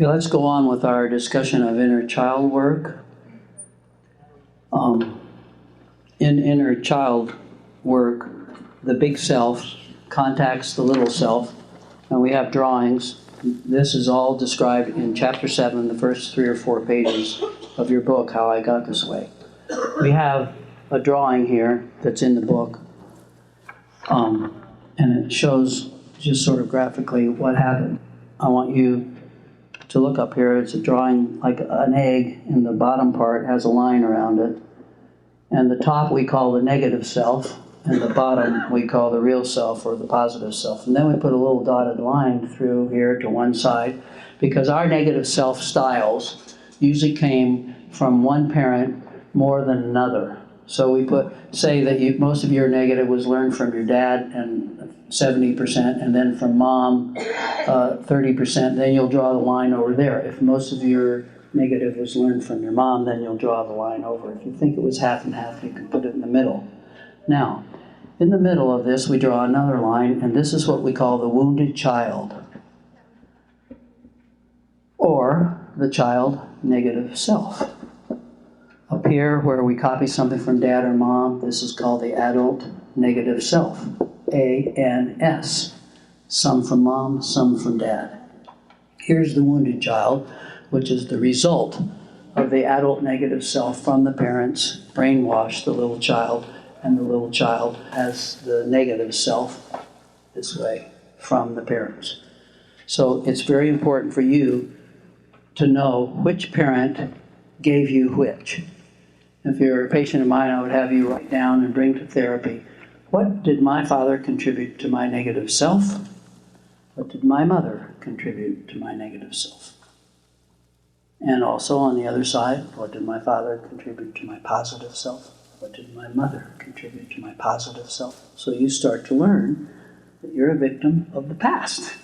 Okay, let's go on with our discussion of inner child work. In inner child work, the big self contacts the little self, and we have drawings. This is all described in Chapter 7, the first 3 or 4 pages of your book, How I Got This Way. We have a drawing here that's in the book, and it shows just sort of graphically what happened. I want you to look up here. It's a drawing like an egg, and the bottom part has a line around it. And the top we call the negative self, and the bottom we call the real self or the positive self. And then we put a little dotted line through here to one side, because our negative self styles usually came from one parent more than another. So we say that most of your negative was learned from your dad, and 70%, and then from mom, 30%, then you'll draw the line over there. If most of your negative was learned from your mom, then you'll draw the line over. If you think it was half and half, you can put it in the middle. Now, in the middle of this, we draw another line, and this is what we call the wounded child, or the child negative self. Up here, where we copy something from dad or mom, this is called the adult negative self, ANS. Some from mom, some from dad. Here's the wounded child, which is the result of the adult negative self from the parents brainwash the little child, and the little child has the negative self this way from the parents. So it's very important for you to know which parent gave you which. If you're a patient of mine, I would have you write down and bring to therapy, what did my father contribute to my negative self? What did my mother contribute to my negative self? And also on the other side, what did my father contribute to my positive self? What did my mother contribute to my positive self? So you start to learn that you're a victim of the past.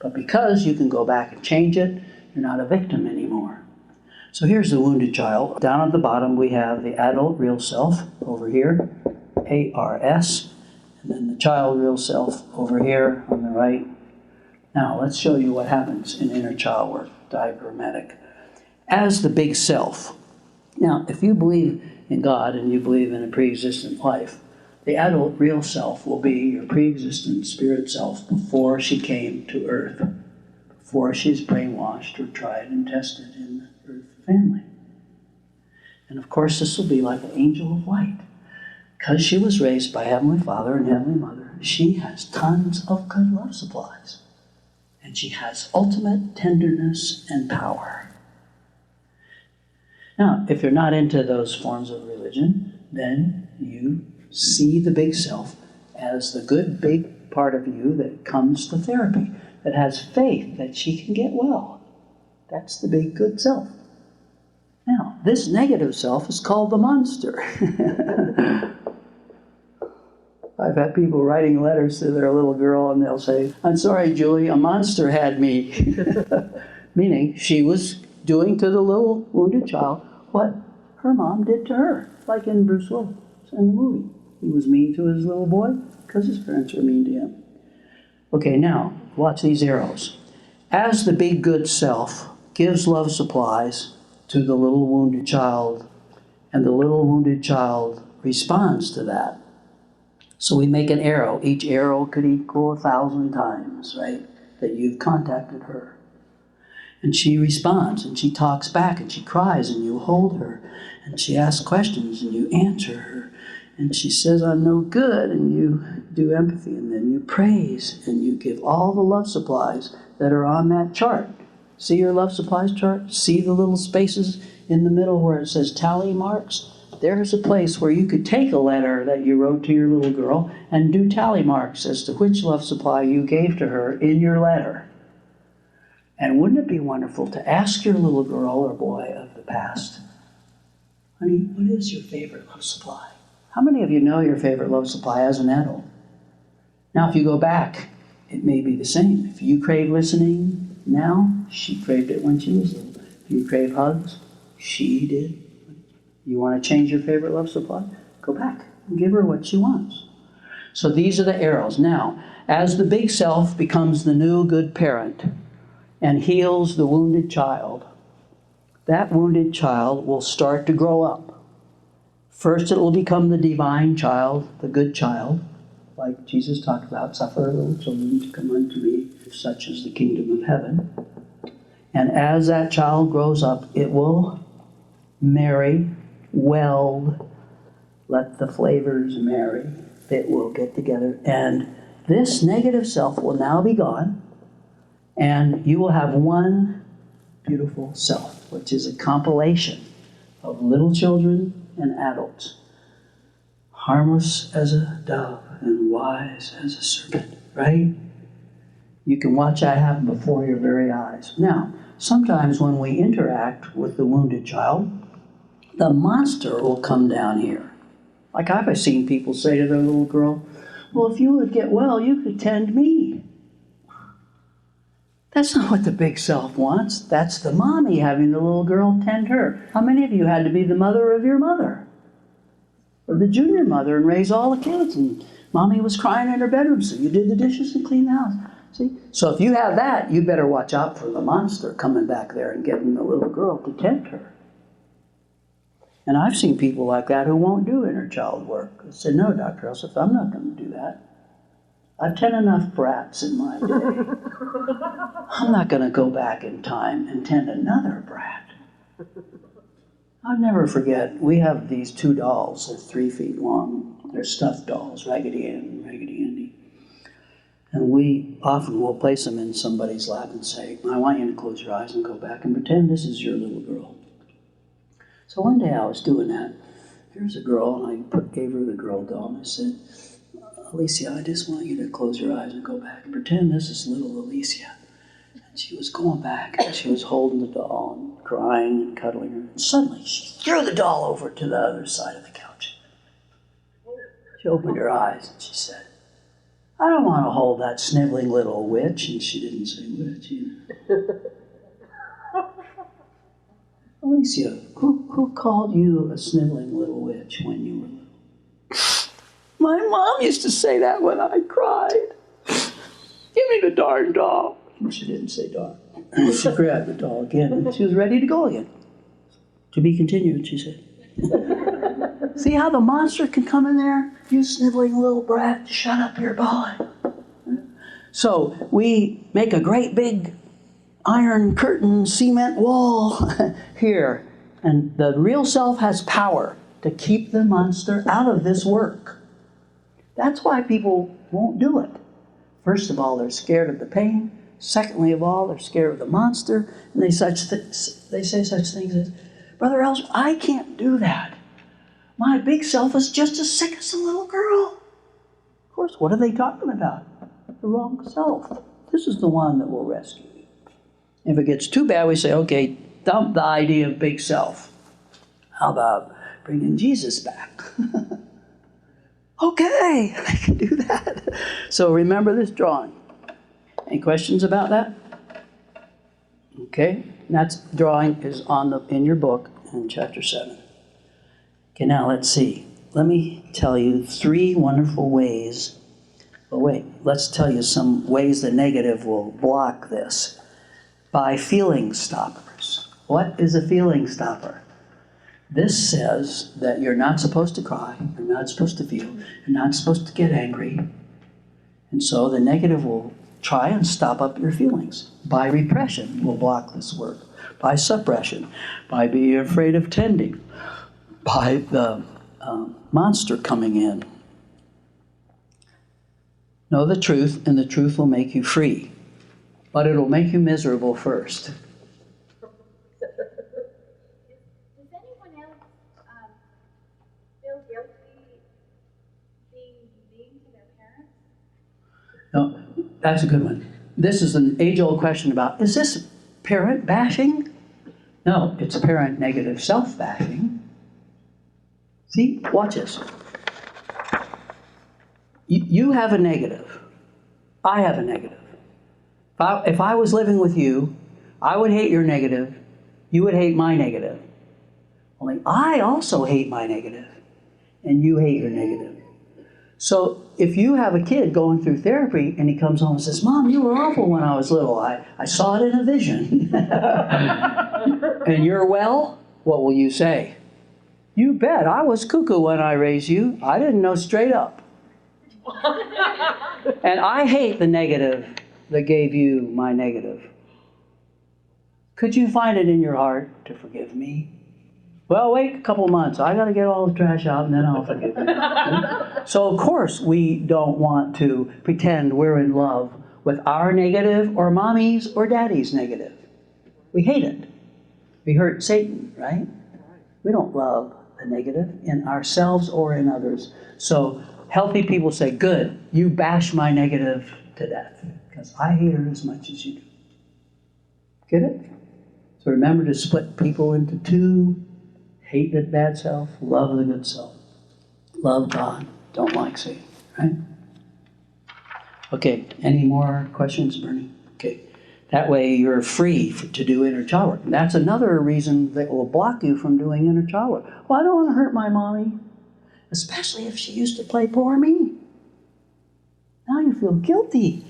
But because you can go back and change it, you're not a victim anymore. So here's the wounded child. Down at the bottom we have the adult real self over here, ARS, and then the child real self over here on the right. Now let's show you what happens in inner child work, diagrammatic. As the big self. Now, if you believe in God and you believe in a pre-existent life, the adult real self will be your pre-existent spirit self before she came to earth, before she's brainwashed or tried and tested in the earth family. And of course, this will be like an angel of light. Because she was raised by Heavenly Father and Heavenly Mother, she has tons of good love supplies. And she has ultimate tenderness and power. Now, if you're not into those forms of religion, then you see the big self as the good big part of you that comes to therapy, that has faith that she can get well. That's the big good self. Now, this negative self is called the monster. I've had people writing letters to their little girl, and they'll say, I'm sorry, Julie, a monster had me. Meaning, she was doing to the little wounded child what her mom did to her, like in Bruce Willis in the movie. He was mean to his little boy because his parents were mean to him. Okay, now, watch these arrows. As the big good self gives love supplies to the little wounded child, and the little wounded child responds to that. So we make an arrow. Each arrow could equal 1,000 times, right, that you've contacted her. And she responds, and she talks back, and she cries, and you hold her, and she asks questions, and you answer her, and she says, I'm no good, and you do empathy, and then you praise, and you give all the love supplies that are on that chart. See your love supplies chart? See the little spaces in the middle where it says tally marks? There's a place where you could take a letter that you wrote to your little girl and do tally marks as to which love supply you gave to her in your letter. And wouldn't it be wonderful to ask your little girl or boy of the past, honey, what is your favorite love supply? How many of you know your favorite love supply as an adult? Now, if you go back, it may be the same. If you crave listening now, she craved it when she was little. If you crave hugs, she did. You want to change your favorite love supply? Go back and give her what she wants. So these are the arrows. Now, as the big self becomes the new good parent, and heals the wounded child, that wounded child will start to grow up. First, it will become the divine child, the good child, like Jesus talked about, suffer little children to come unto me, such is the kingdom of heaven. And as that child grows up, it will marry, weld, let the flavors marry. It will get together, and this negative self will now be gone, and you will have one beautiful self, which is a compilation of little children and adults, harmless as a dove and wise as a serpent, right? You can watch that happen before your very eyes. Now, sometimes when we interact with the wounded child, the monster will come down here. Like I've seen people say to their little girl, well, if you would get well, you could tend me. That's not what the big self wants. That's the mommy having the little girl tend her. How many of you had to be the mother of your mother? Or the junior mother and raise all the kids, and mommy was crying in her bedroom, so you did the dishes and cleaned the house. See? So if you have that, you better watch out for the monster coming back there and getting the little girl to tend her. And I've seen people like that who won't do inner child work. They say, no, Dr. Elseth, I'm not going to do that. I've tended enough brats in my day. I'm not going to go back in time and tend another brat. I'll never forget, we have these two dolls. They're 3 feet long. They're stuffed dolls, Raggedy Ann and Raggedy Andy. And we often will place them in somebody's lap and say, I want you to close your eyes and go back and pretend this is your little girl. So one day I was doing that. Here's a girl, and I gave her the girl doll, and I said, Alicia, I just want you to close your eyes and go back and pretend this is little Alicia. And she was going back, and she was holding the doll and crying and cuddling her. And suddenly she threw the doll over to the other side of the couch. She opened her eyes and she said, I don't want to hold that sniveling little witch. And she didn't say witch either. Alicia, who called you a sniveling little witch when you were little? My mom used to say that when I cried. Give me the darn doll. And she didn't say darn. She grabbed the doll again, and she was ready to go again. To be continued, she said. See how the monster can come in there? You sniveling little brat, shut up, you're bawling. So we make a great big iron curtain cement wall here. And the real self has power to keep the monster out of this work. That's why people won't do it. First of all, they're scared of the pain. Secondly of all, they're scared of the monster. And they say such things as, Brother Elseth, I can't do that. My big self is just as sick as a little girl. Of course, what are they talking about? The wrong self. This is the one that will rescue you. If it gets too bad, we say, okay, dump the idea of big self. How about bringing Jesus back? Okay, I can do that. So remember this drawing. Any questions about that? Okay, that drawing is in your book in chapter 7. Okay, now let's see. Let me tell you 3 wonderful ways. Oh wait, let's tell you some ways the negative will block this. By feeling stoppers. What is a feeling stopper? This says that you're not supposed to cry, you're not supposed to feel, you're not supposed to get angry. And so the negative will try and stop up your feelings. By repression will block this work. By suppression, by being afraid of tending, by the monster coming in. Know the truth, and the truth will make you free. But it'll make you miserable first. No, that's a good one. This is an age-old question about, is this parent bashing? No, it's parent negative self-bashing. See, watch this. You have a negative. I have a negative. If I was living with you, I would hate your negative. You would hate my negative. Only I also hate my negative. And you hate your negative. So if you have a kid going through therapy and he comes home and says, Mom, you were awful when I was little. I saw it in a vision. And you're well, what will you say? You bet, I was cuckoo when I raised you. I didn't know straight up. And I hate the negative that gave you my negative. Could you find it in your heart to forgive me? Well, wait a couple months. I got to get all the trash out and then I'll forgive you. So, of course, we don't want to pretend we're in love with our negative or mommy's or daddy's negative. We hate it. We hurt Satan, right? We don't love the negative in ourselves or in others. So, healthy people say, good, you bash my negative to death because I hate her as much as you do. Get it? So remember to split people into two. Hate the bad self, love the good self. Love God, don't like Satan, right? Okay, any more questions, Bernie? Okay, that way you're free to do inner child work. And that's another reason that will block you from doing inner child work. Well, I don't want to hurt my mommy, especially if she used to play poor me. Now you feel guilty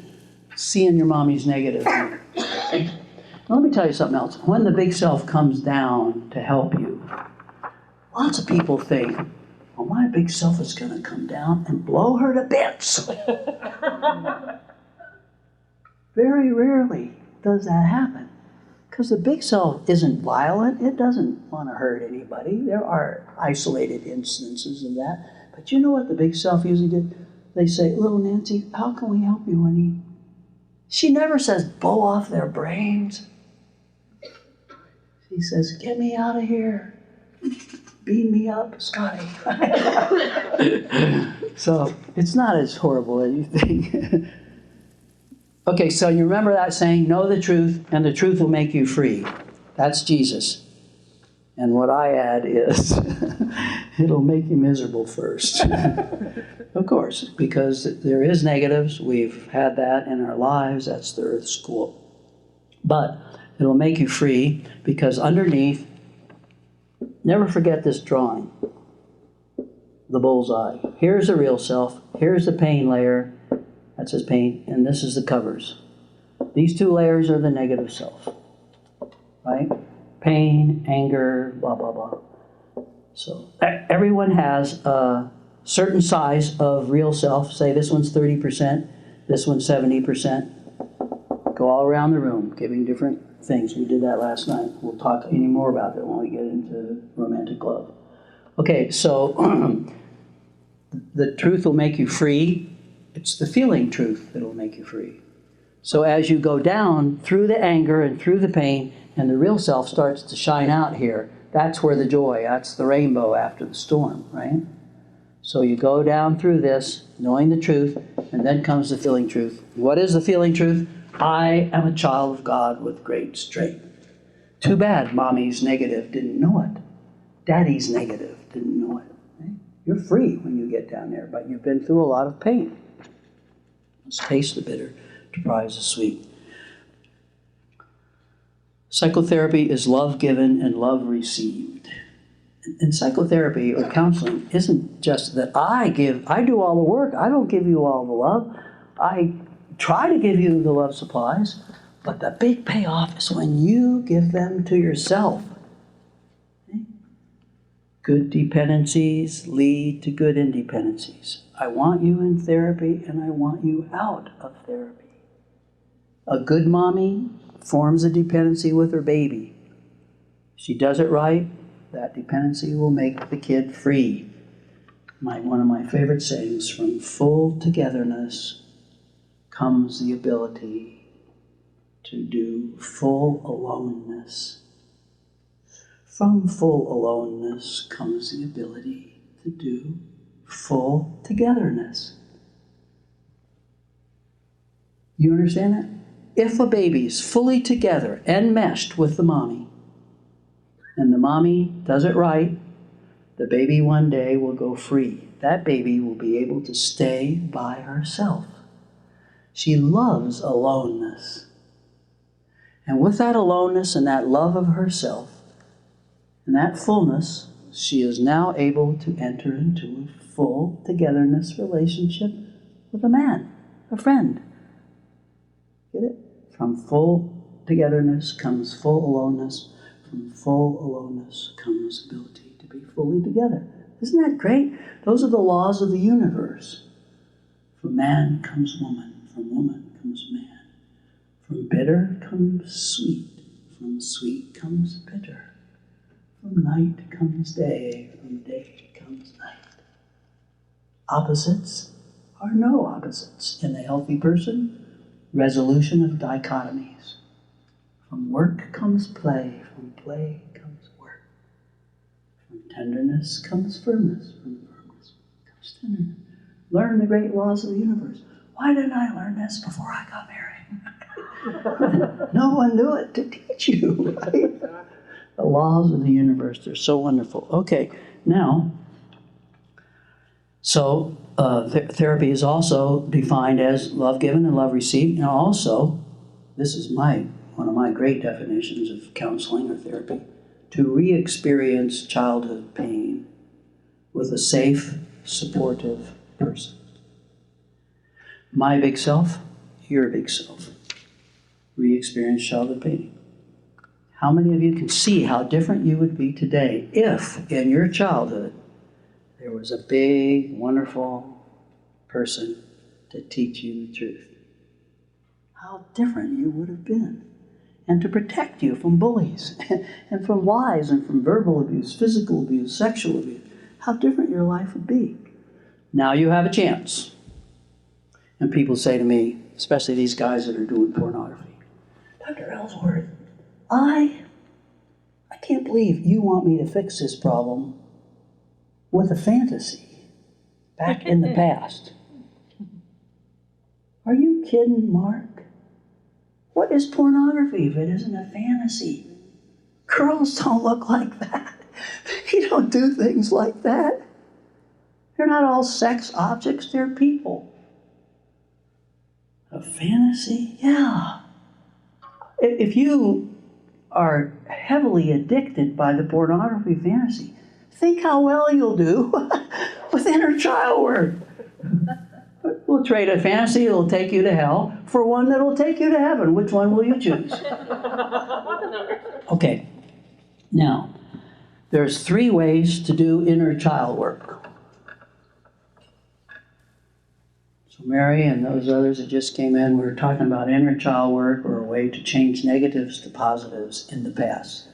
seeing your mommy's negative. Let me tell you something else. When the big self comes down to help you, lots of people think, well, my big self is going to come down and blow her to bits. Very rarely does that happen. Because the big self isn't violent. It doesn't want to hurt anybody. There are isolated instances of that. But you know what the big self usually did? They say, little Nancy, how can we help you, honey? She never says, blow off their brains. She says, get me out of here. Beam me up, Scotty. So it's not as horrible as you think. Okay, so you remember that saying, know the truth, and the truth will make you free. That's Jesus. And what I add is, it'll make you miserable first. Of course, because there is negatives. We've had that in our lives. That's the earth school. But it'll make you free because underneath, never forget this drawing, the bullseye. Here's the real self. Here's the pain layer. That says pain. And this is the covers. These two layers are the negative self. Right? Pain, anger, blah, blah, blah. So everyone has a certain size of real self. Say this one's 30%, this one's 70%. Go all around the room, giving different things. We did that last night. We'll talk any more about that when we get into romantic love. Okay, so the truth will make you free. It's the feeling truth that will make you free. So as you go down through the anger and through the pain, and the real self starts to shine out here, that's where the joy, that's the rainbow after the storm, right? So you go down through this, knowing the truth, and then comes the feeling truth. What is the feeling truth? I am a child of God with great strength. Too bad mommy's negative didn't know it. Daddy's negative didn't know it. Right? You're free when you get down there, but you've been through a lot of pain. Let's taste the bitter to prize the sweet. Psychotherapy is love given and love received. And psychotherapy or counseling isn't just that I do all the work. I don't give you all the love. I try to give you the love supplies, but the big payoff is when you give them to yourself. Okay? Good dependencies lead to good independencies. I want you in therapy and I want you out of therapy. A good mommy forms a dependency with her baby. She does it right, that dependency will make the kid free. One of my favorite sayings, from full togetherness comes the ability to do full aloneness. From full aloneness comes the ability to do full togetherness. You understand that? If a baby's fully together, enmeshed with the mommy, and the mommy does it right, the baby one day will go free. That baby will be able to stay by herself. She loves aloneness. And with that aloneness and that love of herself, and that fullness, she is now able to enter into a full togetherness relationship with a man, a friend. Get it? From full togetherness comes full aloneness. From full aloneness comes ability to be fully together. Isn't that great? Those are the laws of the universe. From man comes woman. From woman comes man. From bitter comes sweet. From sweet comes bitter. From night comes day. From day comes night. Opposites are no opposites. In the healthy person, resolution of dichotomies. From work comes play. From play comes work. From tenderness comes firmness. From firmness comes tenderness. Learn the great laws of the universe. Why didn't I learn this before I got married? No one knew it to teach you, right? The laws of the universe, they're so wonderful. Okay, now, so therapy is also defined as love given and love received. And also, this is one of my great definitions of counseling or therapy, to re-experience childhood pain with a safe, supportive person. My big self, your big self. Re-experience childhood pain. How many of you can see how different you would be today if, in your childhood, there was a big, wonderful person to teach you the truth? How different you would have been. And to protect you from bullies, and from lies, and from verbal abuse, physical abuse, sexual abuse. How different your life would be. Now you have a chance. And people say to me, especially these guys that are doing pornography, Dr. Ellsworth, I can't believe you want me to fix this problem with a fantasy back in the past. Are you kidding, Mark? What is pornography if it isn't a fantasy? Girls don't look like that. They don't do things like that. They're not all sex objects, they're people. A fantasy? Yeah. If you are heavily addicted by the pornography fantasy, think how well you'll do with inner child work. We'll trade a fantasy that'll take you to hell for one that'll take you to heaven. Which one will you choose? Okay. Now, there's 3 ways to do inner child work. So Mary and those others that just came in, we were talking about inner child work or a way to change negatives to positives in the past.